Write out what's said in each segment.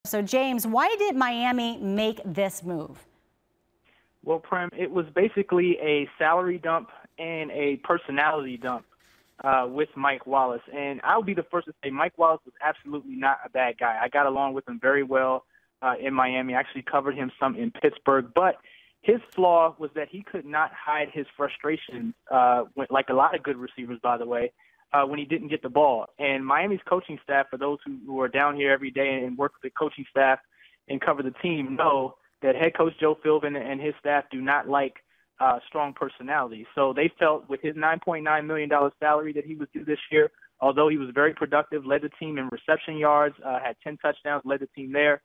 So, James, why did Miami make this move? Well, Prem, it was basically a salary dump and a personality dump with Mike Wallace. And I'll be the first to say Mike Wallace was absolutely not a bad guy. I got along with him very well in Miami. I actually covered him some in Pittsburgh. But his flaw was that he could not hide his frustration, like a lot of good receivers, by the way, when he didn't get the ball. And Miami's coaching staff, for those who are down here every day and work with the coaching staff and cover the team, know that head coach Joe Philbin and his staff do not like strong personalities. So they felt with his $9.9 million salary that he was due this year, although he was very productive, led the team in reception yards, had 10 touchdowns, led the team there.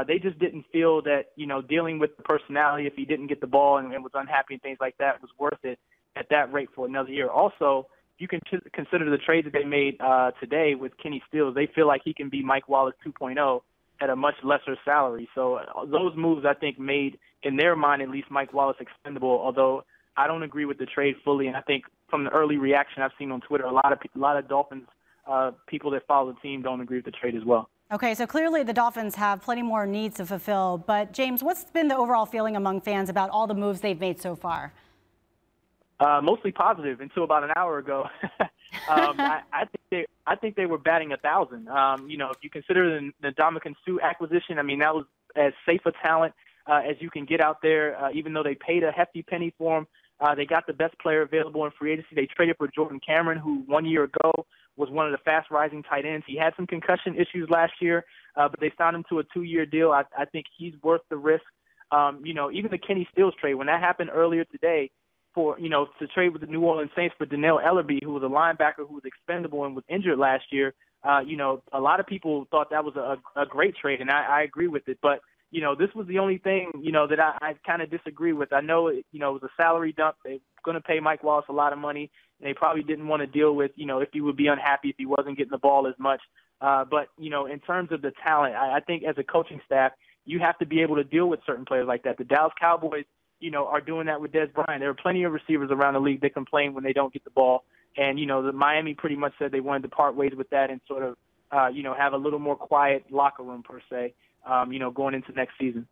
They just didn't feel that, dealing with the personality if he didn't get the ball and was unhappy and things like that was worth it at that rate for another year. Also, you can consider the trades that they made today with Kenny Stills. They feel like he can be Mike Wallace 2.0 at a much lesser salary. So those moves, I think, made, in their mind at least, Mike Wallace expendable, although I don't agree with the trade fully. And I think from the early reaction I've seen on Twitter, a lot of Dolphins people that follow the team don't agree with the trade as well. Okay, so clearly the Dolphins have plenty more needs to fulfill. But, James, what's been the overall feeling among fans about all the moves they've made so far? Mostly positive until about an hour ago. I think they were batting 1,000. If you consider the Ndamukong Suh acquisition, I mean, that was as safe a talent as you can get out there. Even though they paid a hefty penny for him, they got the best player available in free agency. They traded for Jordan Cameron, who 1 year ago was one of the fast-rising tight ends. He had some concussion issues last year, but they signed him to a 2-year deal. I think he's worth the risk. Even the Kenny Stills trade, when that happened earlier today, to trade with the New Orleans Saints for Donnell Ellerbe, who was a linebacker who was expendable and was injured last year. A lot of people thought that was a great trade, and I agree with it. But, this was the only thing, that I kind of disagree with. I know, it was a salary dump. They're going to pay Mike Wallace a lot of money, and they probably didn't want to deal with, if he would be unhappy if he wasn't getting the ball as much. But, in terms of the talent, I think as a coaching staff, you have to be able to deal with certain players like that. The Dallas Cowboys, are doing that with Dez Bryant. There are plenty of receivers around the league that complain when they don't get the ball. And, the Miami pretty much said they wanted to part ways with that and sort of, have a little more quiet locker room per se, going into next season.